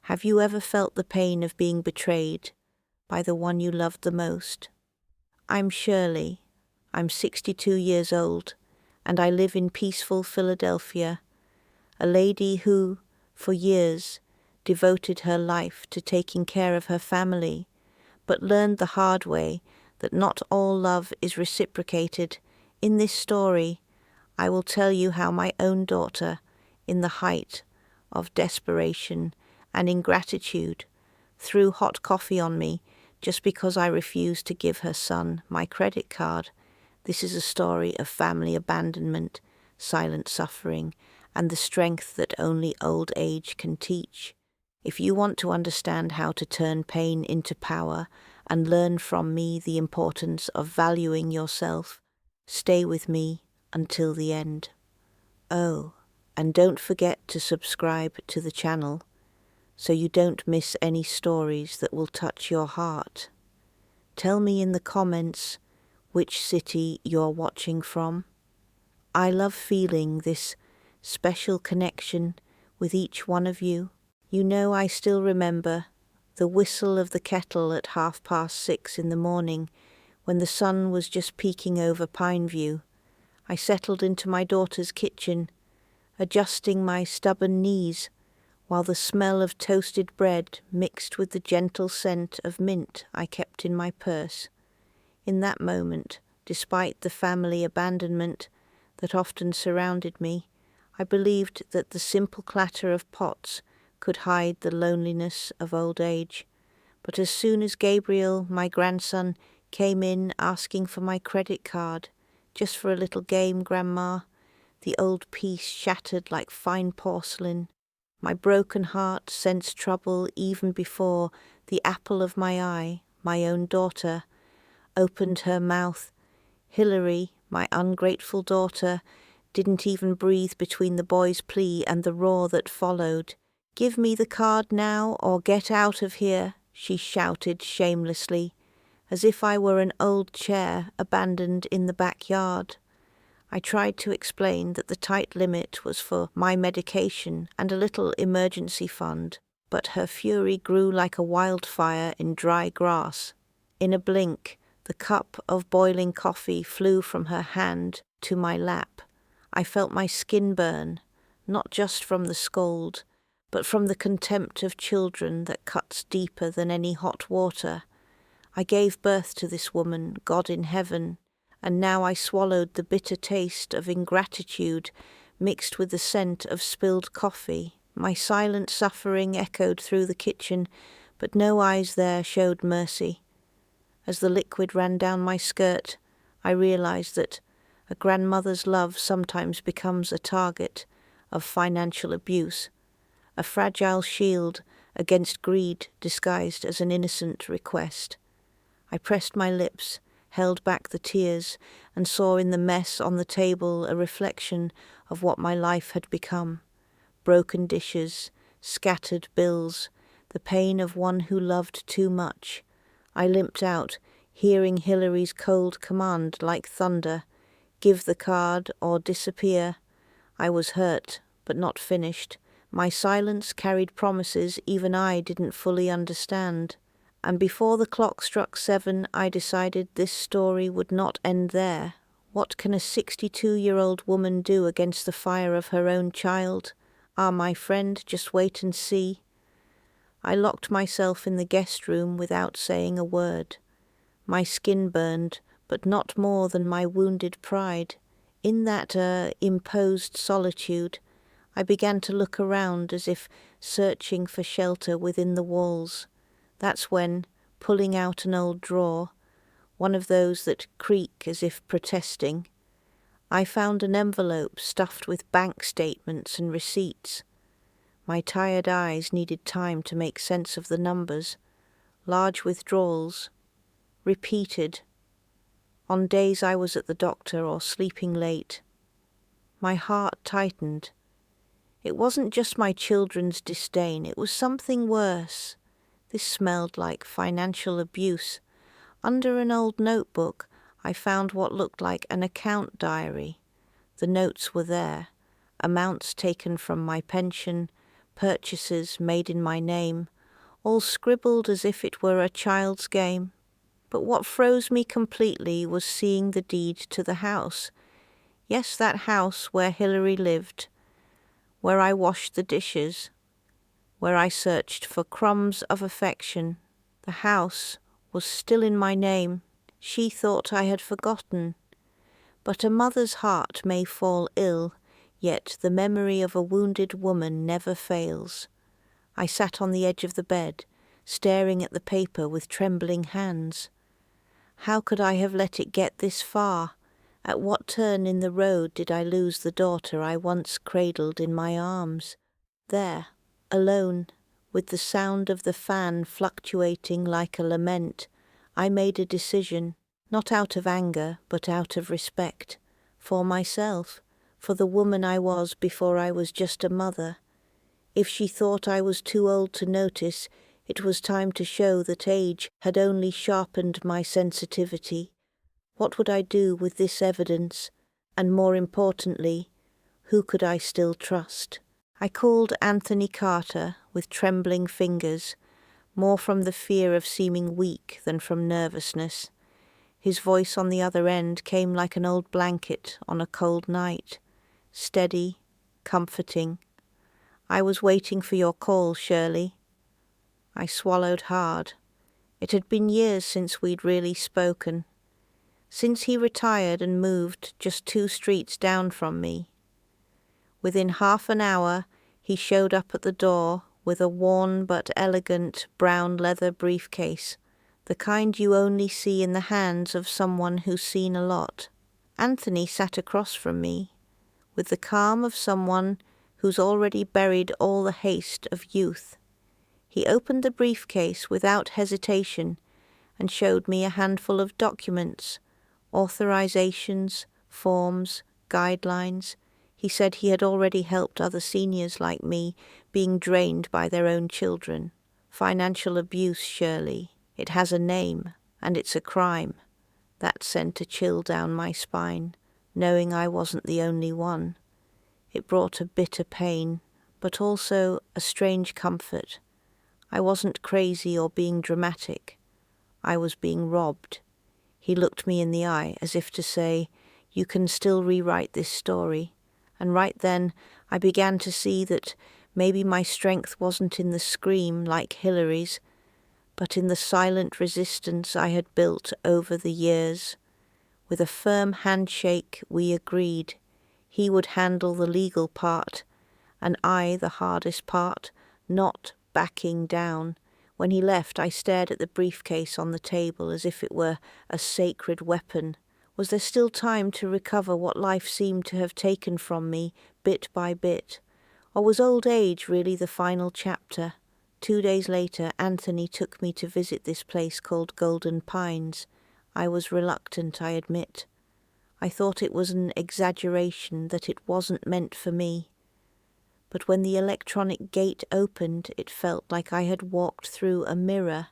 Have you ever felt the pain of being betrayed by the one you loved the most? I'm Shirley. I'm 62 years old, and I live in peaceful Philadelphia, a lady who, for years, devoted her life to taking care of her family, but learned the hard way that not all love is reciprocated. In this story, I will tell you how my own daughter, in the height of desperation and ingratitude, threw hot coffee on me just because I refused to give her son my credit card. This is a story of family abandonment, silent suffering, and the strength that only old age can teach. If you want to understand how to turn pain into power and learn from me the importance of valuing yourself, stay with me until the end. Oh, and don't forget to subscribe to the channel so you don't miss any stories that will touch your heart. Tell me in the comments which city you're watching from. I love feeling this special connection with each one of you. You know, I still remember the whistle of the kettle at 6:30 in the morning when the sun was just peeking over Pineview. I settled into my daughter's kitchen, adjusting my stubborn knees while the smell of toasted bread mixed with the gentle scent of mint I kept in my purse. In that moment, despite the family abandonment that often surrounded me, I believed that the simple clatter of pots could hide the loneliness of old age. But as soon as Gabriel, my grandson, came in asking for my credit card, just for a little game, Grandma, the old piece shattered like fine porcelain. My broken heart sensed trouble even before the apple of my eye, my own daughter, opened her mouth. Hillary, my ungrateful daughter, didn't even breathe between the boy's plea and the roar that followed. "Give me the card now or get out of here," she shouted shamelessly, as if I were an old chair abandoned in the backyard. I tried to explain that the tight limit was for my medication and a little emergency fund, but her fury grew like a wildfire in dry grass. In a blink, the cup of boiling coffee flew from her hand to my lap. I felt my skin burn, not just from the scold, but from the contempt of children that cuts deeper than any hot water. I gave birth to this woman, God in heaven, and now I swallowed the bitter taste of ingratitude mixed with the scent of spilled coffee. My silent suffering echoed through the kitchen, but no eyes there showed mercy. As the liquid ran down my skirt, I realized that a grandmother's love sometimes becomes a target of financial abuse, a fragile shield against greed disguised as an innocent request. I pressed my lips, held back the tears, and saw in the mess on the table a reflection of what my life had become. Broken dishes, scattered bills, the pain of one who loved too much. I limped out, hearing Hillary's cold command like thunder, "Give the card or disappear." I was hurt, but not finished. My silence carried promises even I didn't fully understand. And before the clock struck 7, I decided this story would not end there. What can a 62-year-old woman do against the fire of her own child? Ah, my friend, just wait and see. I locked myself in the guest room without saying a word. My skin burned, but not more than my wounded pride. In that imposed solitude, I began to look around as if searching for shelter within the walls. That's when, pulling out an old drawer, one of those that creak as if protesting, I found an envelope stuffed with bank statements and receipts. My tired eyes needed time to make sense of the numbers. Large withdrawals, repeated, on days I was at the doctor or sleeping late. My heart tightened. It wasn't just my children's disdain, it was something worse. This smelled like financial abuse. Under an old notebook, I found what looked like an account diary. The notes were there, amounts taken from my pension, purchases made in my name, all scribbled as if it were a child's game. But what froze me completely was seeing the deed to the house. Yes, that house where Hilary lived, where I washed the dishes, where I searched for crumbs of affection. The house was still in my name. She thought I had forgotten. But a mother's heart may fall ill, yet the memory of a wounded woman never fails. I sat on the edge of the bed, staring at the paper with trembling hands. How could I have let it get this far? At what turn in the road did I lose the daughter I once cradled in my arms? There, alone, with the sound of the fan fluctuating like a lament, I made a decision, not out of anger, but out of respect, for myself, for the woman I was before I was just a mother. If she thought I was too old to notice, it was time to show that age had only sharpened my sensitivity. What would I do with this evidence? And more importantly, who could I still trust? I called Anthony Carter with trembling fingers, more from the fear of seeming weak than from nervousness. His voice on the other end came like an old blanket on a cold night, steady, comforting. "I was waiting for your call, Shirley." I swallowed hard. It had been years since we'd really spoken, since he retired and moved just 2 streets down from me. Within half an hour, he showed up at the door with a worn but elegant brown leather briefcase, the kind you only see in the hands of someone who's seen a lot. Anthony sat across from me, with the calm of someone who's already buried all the haste of youth. He opened the briefcase without hesitation and showed me a handful of documents, authorizations, forms, guidelines. He said he had already helped other seniors like me being drained by their own children. Financial abuse, Shirley. It has a name, and it's a crime. That sent a chill down my spine, knowing I wasn't the only one. It brought a bitter pain, but also a strange comfort. I wasn't crazy or being dramatic. I was being robbed. He looked me in the eye as if to say, "You can still rewrite this story." And right then I began to see that maybe my strength wasn't in the scream like Hilary's, but in the silent resistance I had built over the years. With a firm handshake we agreed. He would handle the legal part, and I the hardest part, not backing down. When he left, I stared at the briefcase on the table as if it were a sacred weapon. Was there still time to recover what life seemed to have taken from me, bit by bit? Or was old age really the final chapter? 2 days later, Anthony took me to visit this place called Golden Pines. I was reluctant, I admit. I thought it was an exaggeration, that it wasn't meant for me. But when the electronic gate opened, it felt like I had walked through a mirror.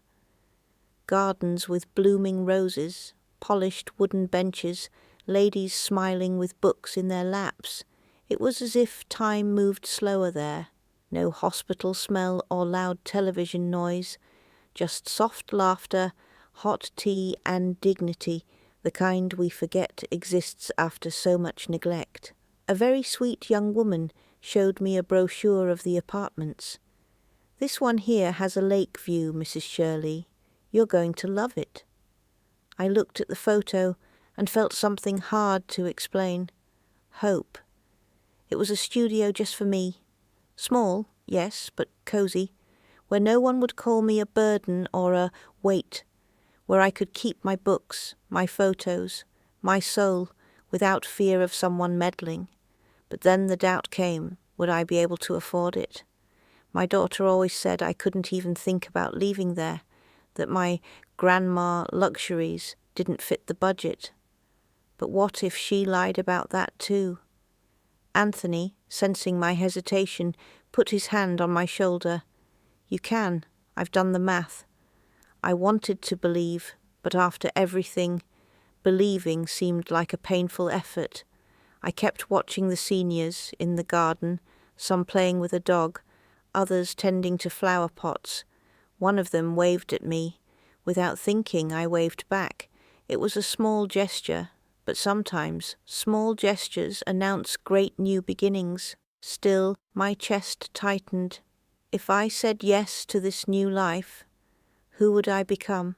Gardens with blooming roses, polished wooden benches, ladies smiling with books in their laps. It was as if time moved slower there. No hospital smell or loud television noise, just soft laughter, hot tea and dignity, the kind we forget exists after so much neglect. A very sweet young woman showed me a brochure of the apartments. "This one here has a lake view, Mrs. Shirley. You're going to love it." I looked at the photo and felt something hard to explain. Hope. It was a studio just for me. Small, yes, but cozy, where no one would call me a burden or a weight, where I could keep my books, my photos, my soul, without fear of someone meddling. But then the doubt came, would I be able to afford it? My daughter always said I couldn't even think about leaving there, that my grandma luxuries didn't fit the budget. But what if she lied about that too? Anthony, sensing my hesitation, put his hand on my shoulder. "You can. I've done the math." I wanted to believe, but after everything, believing seemed like a painful effort. I kept watching the seniors in the garden, some playing with a dog, others tending to flower pots. One of them waved at me. Without thinking, I waved back. It was a small gesture, but sometimes small gestures announce great new beginnings. Still, my chest tightened. If I said yes to this new life, who would I become?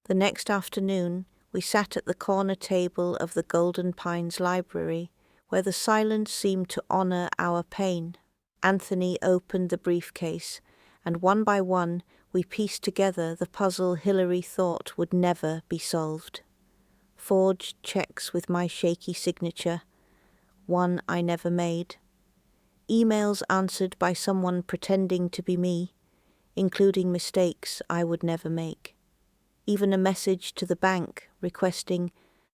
The next afternoon, we sat at the corner table of the Golden Pines Library, where the silence seemed to honor our pain. Anthony opened the briefcase, and one by one we pieced together the puzzle Hilary thought would never be solved. Forged checks with my shaky signature, one I never made. Emails answered by someone pretending to be me, including mistakes I would never make. Even a message to the bank requesting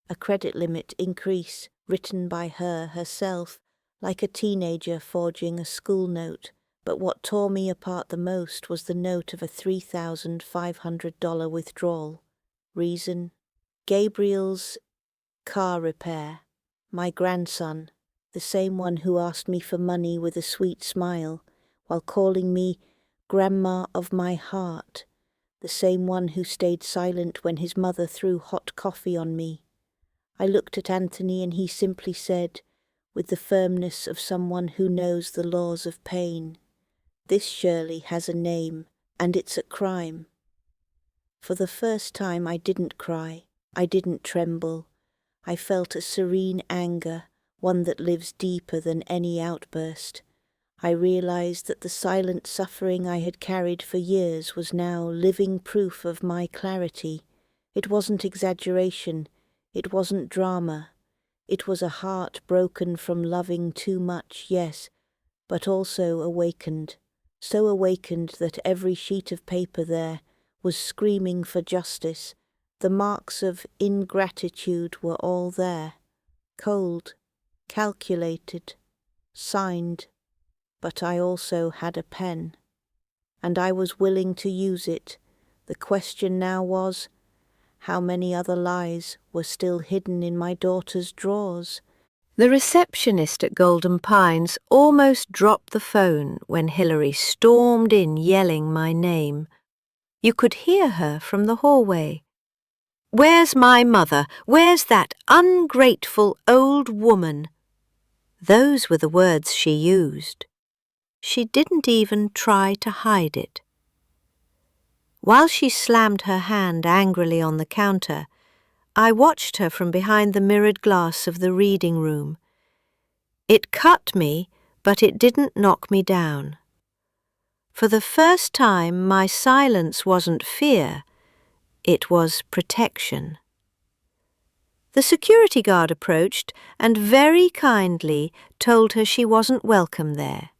a credit limit increase, written by her herself, like a teenager forging a school note. But what tore me apart the most was the note of a $3,500 withdrawal. Reason? Gabriel's car repair. My grandson, the same one who asked me for money with a sweet smile, while calling me Grandma of my heart, the same one who stayed silent when his mother threw hot coffee on me. I looked at Anthony and he simply said, with the firmness of someone who knows the laws of pain, "This Shirley has a name, and it's a crime." For the first time I didn't cry, I didn't tremble. I felt a serene anger, one that lives deeper than any outburst. I realized that the silent suffering I had carried for years was now living proof of my clarity. It wasn't exaggeration, it wasn't drama. It was a heart broken from loving too much, yes, but also awakened. So awakened that every sheet of paper there was screaming for justice. The marks of ingratitude were all there. Cold, calculated, signed. But I also had a pen, and I was willing to use it. The question now was, how many other lies were still hidden in my daughter's drawers? The receptionist at Golden Pines almost dropped the phone when Hilary stormed in yelling my name. You could hear her from the hallway. "Where's my mother? Where's that ungrateful old woman?" Those were the words she used. She didn't even try to hide it. While she slammed her hand angrily on the counter, I watched her from behind the mirrored glass of the reading room. It cut me, but it didn't knock me down. For the first time, my silence wasn't fear, it was protection. The security guard approached and very kindly told her she wasn't welcome there.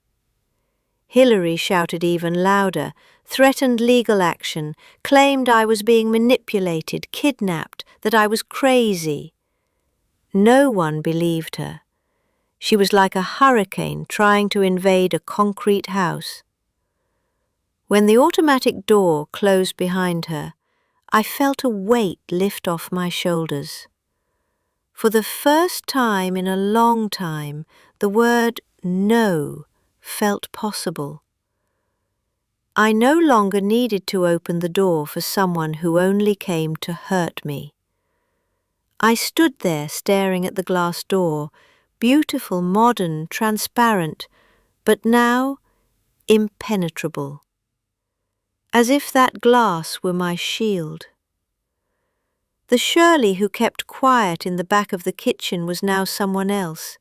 Hilary shouted even louder, threatened legal action, claimed I was being manipulated, kidnapped, that I was crazy. No one believed her. She was like a hurricane trying to invade a concrete house. When the automatic door closed behind her, I felt a weight lift off my shoulders. For the first time in a long time, the word no felt possible. I no longer needed to open the door for someone who only came to hurt me. I stood there staring at the glass door, beautiful, modern, transparent, but now impenetrable. As if that glass were my shield. The Shirley who kept quiet in the back of the kitchen was now someone else.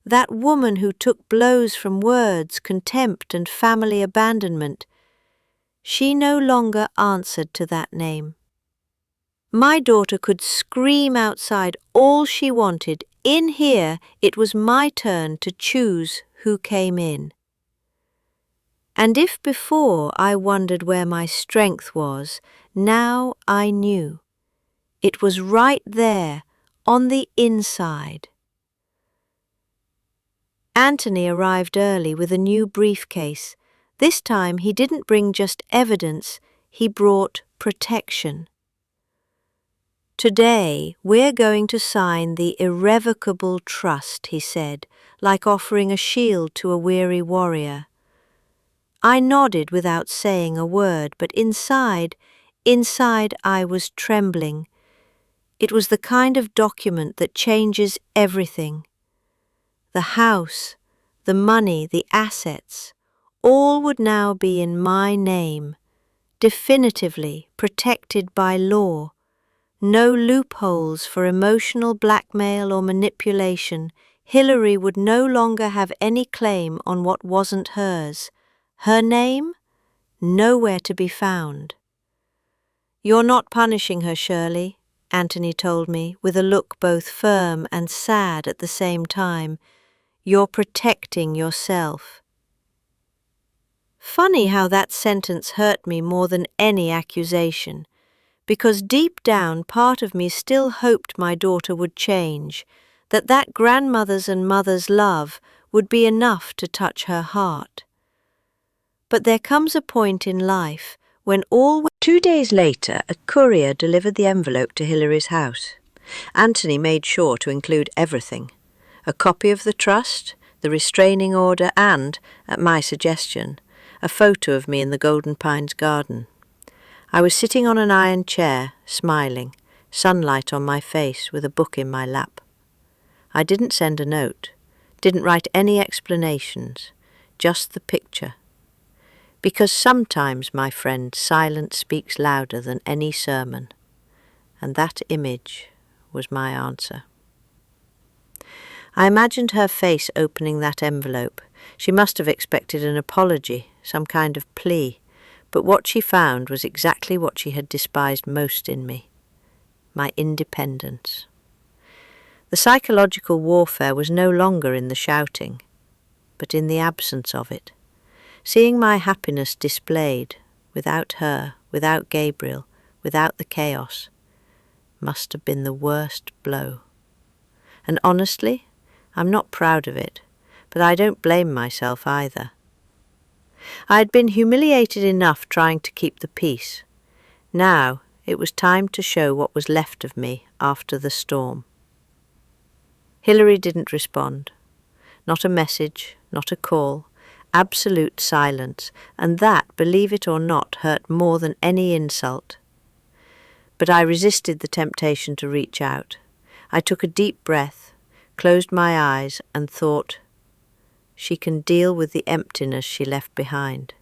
That woman who took blows from words, contempt, and family abandonment. She no longer answered to that name. My daughter could scream outside all she wanted. In here, it was my turn to choose who came in. And if before I wondered where my strength was, now I knew. It was right there, on the inside. Anthony arrived early with a new briefcase. This time he didn't bring just evidence, he brought protection. "Today we're going to sign the irrevocable trust," he said, like offering a shield to a weary warrior. I nodded without saying a word, but inside I was trembling. It was the kind of document that changes everything. The house, the money, the assets, all would now be in my name, definitively protected by law. No loopholes for emotional blackmail or manipulation. Hillary would no longer have any claim on what wasn't hers. Her name? Nowhere to be found. "You're not punishing her, Shirley," Anthony told me, with a look both firm and sad at the same time. "You're protecting yourself." Funny how that sentence hurt me more than any accusation, because deep down part of me still hoped my daughter would change, that grandmother's and mother's love would be enough to touch her heart. But there comes a point in life when all... 2 days later, a courier delivered the envelope to Hillary's house. Anthony made sure to include everything: a copy of the trust, the restraining order, and, at my suggestion, a photo of me in the Golden Pines garden. I was sitting on an iron chair, smiling, sunlight on my face, with a book in my lap. I didn't send a note, didn't write any explanations, just the picture. Because sometimes, my friend, silence speaks louder than any sermon. And that image was my answer. I imagined her face opening that envelope. She must have expected an apology, some kind of plea, but what she found was exactly what she had despised most in me: my independence. The psychological warfare was no longer in the shouting, but in the absence of it. Seeing my happiness displayed, without her, without Gabriel, without the chaos, must have been the worst blow. And honestly, I'm not proud of it, but I don't blame myself either. I had been humiliated enough trying to keep the peace. Now it was time to show what was left of me after the storm. Hillary didn't respond. Not a message, not a call. Absolute silence, and that, believe it or not, hurt more than any insult. But I resisted the temptation to reach out. I took a deep breath, closed my eyes, and thought, she can deal with the emptiness she left behind,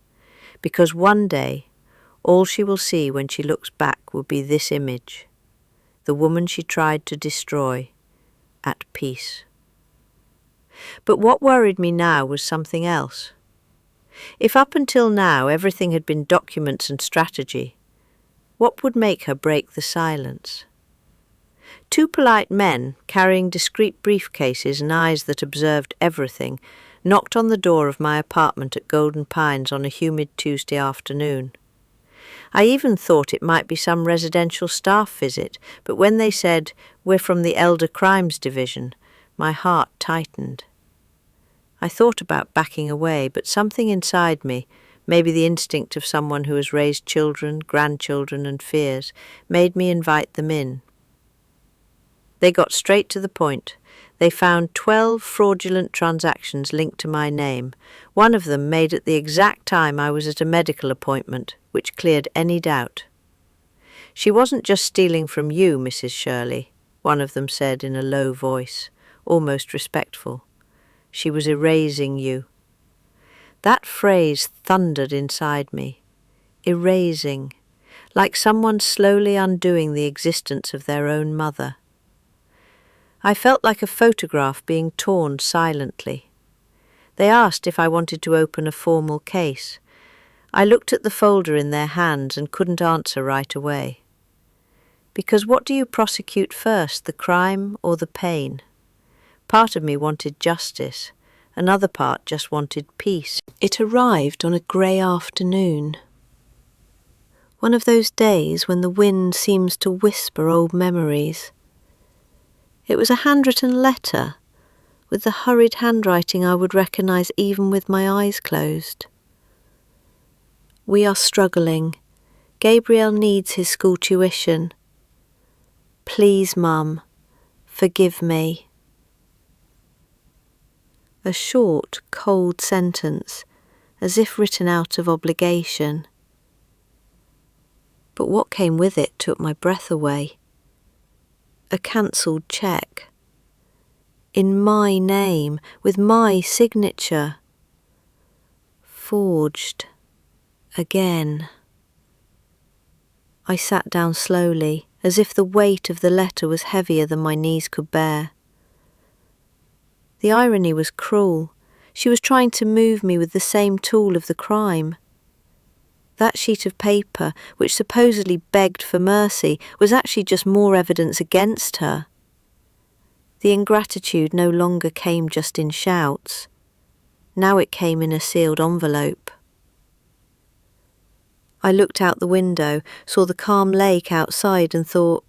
because one day all she will see when she looks back will be this image, the woman she tried to destroy, at peace. But what worried me now was something else. If up until now everything had been documents and strategy, what would make her break the silence? 2 polite men, carrying discreet briefcases and eyes that observed everything, knocked on the door of my apartment at Golden Pines on a humid Tuesday afternoon. I even thought it might be some residential staff visit, but when they said, "We're from the Elder Crimes Division," my heart tightened. I thought about backing away, but something inside me, maybe the instinct of someone who has raised children, grandchildren, and fears, made me invite them in. They got straight to the point. They found 12 fraudulent transactions linked to my name, one of them made at the exact time I was at a medical appointment, which cleared any doubt. "She wasn't just stealing from you, Mrs. Shirley," one of them said in a low voice, almost respectful. "She was erasing you." That phrase thundered inside me. Erasing, like someone slowly undoing the existence of their own mother. I felt like a photograph being torn silently. They asked if I wanted to open a formal case. I looked at the folder in their hands and couldn't answer right away. Because what do you prosecute first, the crime or the pain? Part of me wanted justice. Another part just wanted peace. It arrived on a grey afternoon. One of those days when the wind seems to whisper old memories. It was a handwritten letter, with the hurried handwriting I would recognise even with my eyes closed. "We are struggling. Gabriel needs his school tuition. Please, Mum, forgive me." A short, cold sentence, as if written out of obligation. But what came with it took my breath away. A cancelled cheque. In my name, with my signature. Forged. Again. I sat down slowly, as if the weight of the letter was heavier than my knees could bear. The irony was cruel. She was trying to move me with the same tool of the crime. That sheet of paper, which supposedly begged for mercy, was actually just more evidence against her. The ingratitude no longer came just in shouts. Now it came in a sealed envelope. I looked out the window, saw the calm lake outside and thought,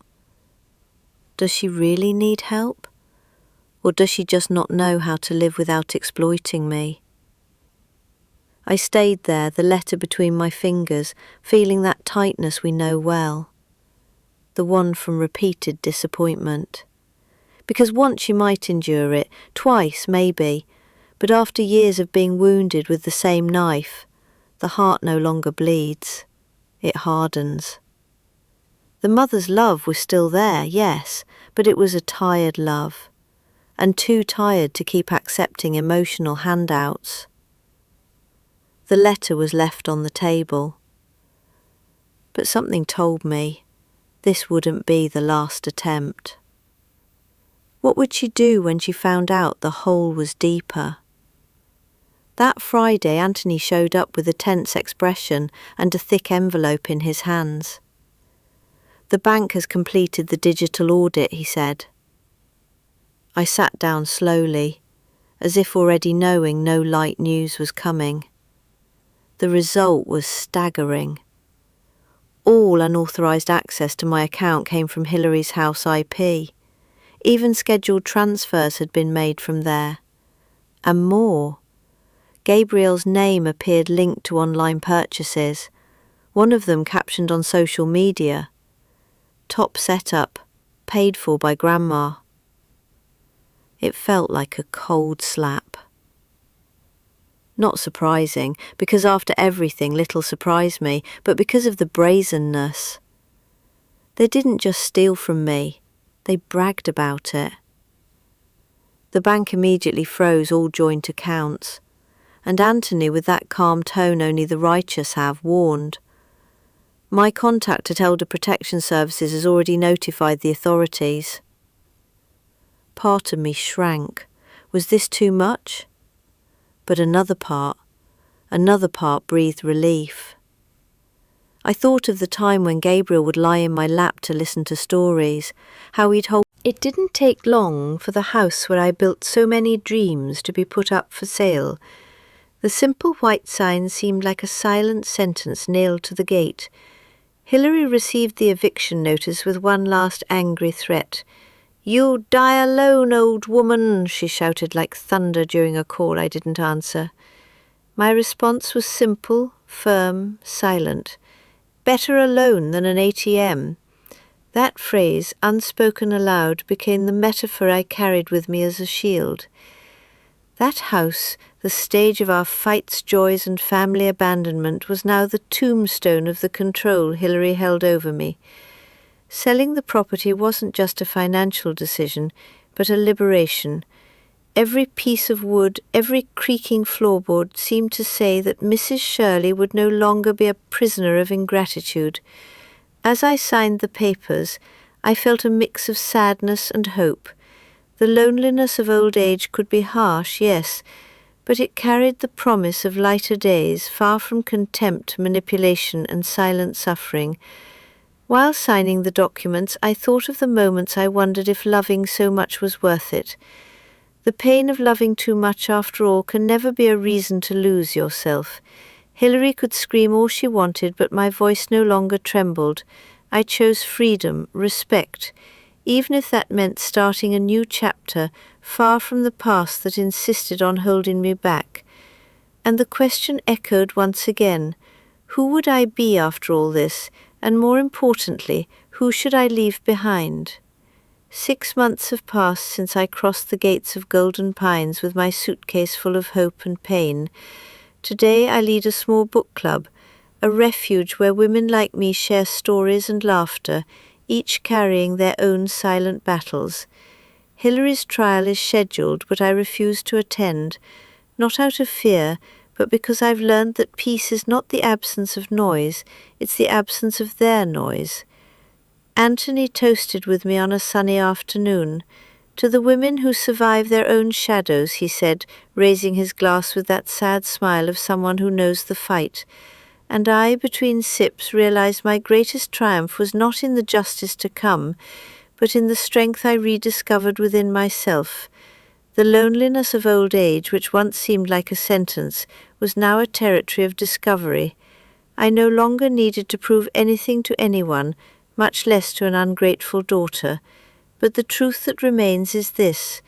does she really need help? Or does she just not know how to live without exploiting me? I stayed there, the letter between my fingers, feeling that tightness we know well. The one from repeated disappointment. Because once you might endure it, twice maybe, but after years of being wounded with the same knife, the heart no longer bleeds. It hardens. The mother's love was still there, yes, but it was a tired love, and too tired to keep accepting emotional handouts. The letter was left on the table. But something told me this wouldn't be the last attempt. What would she do when she found out the hole was deeper? That Friday, Anthony showed up with a tense expression and a thick envelope in his hands. The bank has completed the digital audit, he said. I sat down slowly, as if already knowing no light news was coming. The result was staggering. All unauthorised access to my account came from Hillary's house IP. Even scheduled transfers had been made from there. And more. Gabriel's name appeared linked to online purchases, one of them captioned on social media. Top setup, paid for by Grandma. It felt like a cold slap. Not surprising, because after everything little surprised me, but because of the brazenness. They didn't just steal from me, they bragged about it. The bank immediately froze all joint accounts, and Anthony, with that calm tone only the righteous have, warned. My contact at Elder Protection Services has already notified the authorities. Part of me shrank. Was this too much? But another part breathed relief. I thought of the time when Gabriel would lie in my lap to listen to stories, how he'd hold. It didn't take long for the house where I built so many dreams to be put up for sale. The simple white sign seemed like a silent sentence nailed to the gate. Hillary received the eviction notice with one last angry threat. "You'll die alone, old woman," she shouted like thunder during a call I didn't answer. My response was simple, firm, silent. Better alone than an ATM. That phrase, unspoken aloud, became the metaphor I carried with me as a shield. That house, the stage of our fights, joys and family abandonment, was now the tombstone of the control Hillary held over me. Selling the property wasn't just a financial decision, but a liberation. Every piece of wood, every creaking floorboard seemed to say that Mrs. Shirley would no longer be a prisoner of ingratitude. As I signed the papers, I felt a mix of sadness and hope. The loneliness of old age could be harsh, yes, but it carried the promise of lighter days, far from contempt, manipulation, and silent suffering. While signing the documents, I thought of the moments I wondered if loving so much was worth it. The pain of loving too much, after all, can never be a reason to lose yourself. Hillary could scream all she wanted, but my voice no longer trembled. I chose freedom, respect, even if that meant starting a new chapter, far from the past that insisted on holding me back. And the question echoed once again, who would I be after all this, and more importantly, who should I leave behind? 6 months have passed since I crossed the gates of Golden Pines with my suitcase full of hope and pain. Today I lead a small book club, a refuge where women like me share stories and laughter, each carrying their own silent battles. Hilary's trial is scheduled, but I refuse to attend, not out of fear, but because I've learned that peace is not the absence of noise, it's the absence of their noise. Anthony toasted with me on a sunny afternoon. To the women who survive their own shadows, he said, raising his glass with that sad smile of someone who knows the fight. And I, between sips, realized my greatest triumph was not in the justice to come, but in the strength I rediscovered within myself. The loneliness of old age, which once seemed like a sentence, was now a territory of discovery. I no longer needed to prove anything to anyone, much less to an ungrateful daughter. But the truth that remains is this: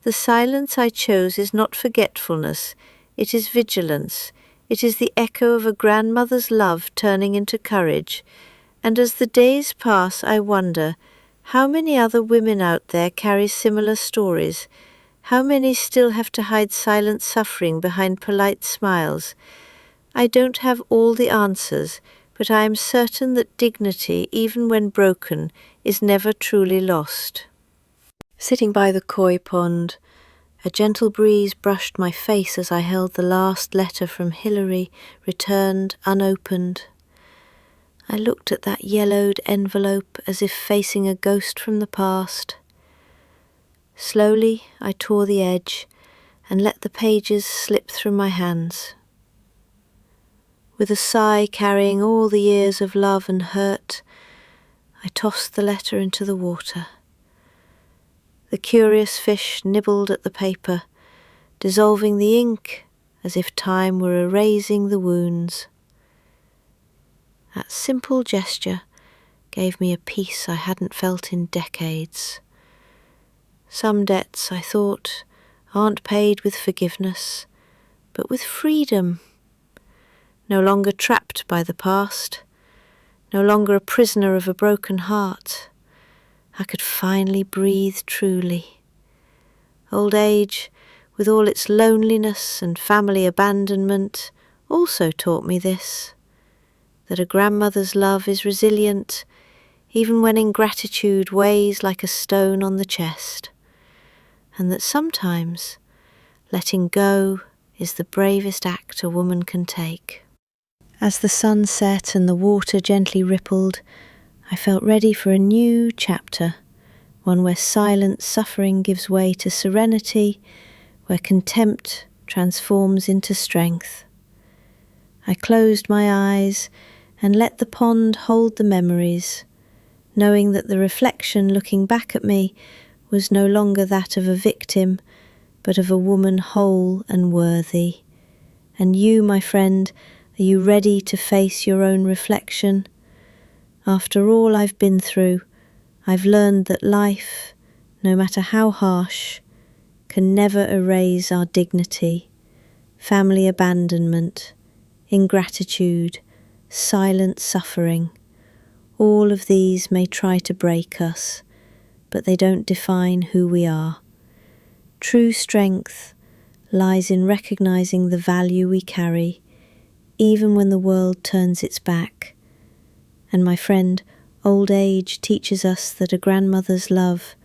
the silence I chose is not forgetfulness, it is vigilance. It is the echo of a grandmother's love turning into courage. And as the days pass, I wonder, how many other women out there carry similar stories? How many still have to hide silent suffering behind polite smiles? I don't have all the answers, but I am certain that dignity, even when broken, is never truly lost. Sitting by the koi pond, a gentle breeze brushed my face as I held the last letter from Hilary, returned unopened. I looked at that yellowed envelope as if facing a ghost from the past. Slowly I tore the edge and let the pages slip through my hands. With a sigh carrying all the years of love and hurt, I tossed the letter into the water. The curious fish nibbled at the paper, dissolving the ink as if time were erasing the wounds. That simple gesture gave me a peace I hadn't felt in decades. Some debts, I thought, aren't paid with forgiveness, but with freedom. No longer trapped by the past, no longer a prisoner of a broken heart. I could finally breathe truly. Old age, with all its loneliness and family abandonment, also taught me this, that a grandmother's love is resilient, even when ingratitude weighs like a stone on the chest, and that sometimes letting go is the bravest act a woman can take. As the sun set and the water gently rippled, I felt ready for a new chapter, one where silent suffering gives way to serenity, where contempt transforms into strength. I closed my eyes and let the pond hold the memories, knowing that the reflection looking back at me was no longer that of a victim, but of a woman whole and worthy. And you, my friend, are you ready to face your own reflection? After all I've been through, I've learned that life, no matter how harsh, can never erase our dignity. Family abandonment, ingratitude, silent suffering, all of these may try to break us, but they don't define who we are. True strength lies in recognizing the value we carry, even when the world turns its back. And my friend, old age teaches us that a grandmother's love,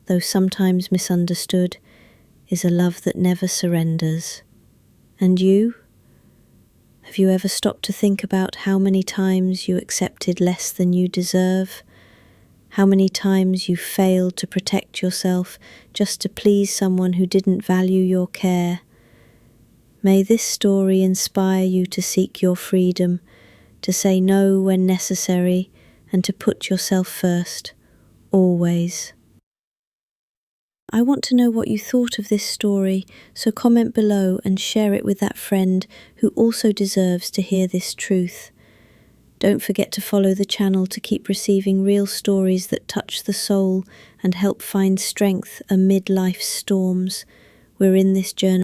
though sometimes misunderstood, is a love that never surrenders. And you? Have you ever stopped to think about how many times you accepted less than you deserve? How many times you failed to protect yourself just to please someone who didn't value your care? May this story inspire you to seek your freedom, to say no when necessary, and to put yourself first, always. I want to know what you thought of this story, so comment below and share it with that friend who also deserves to hear this truth. Don't forget to follow the channel to keep receiving real stories that touch the soul and help find strength amid life's storms. We're in this journey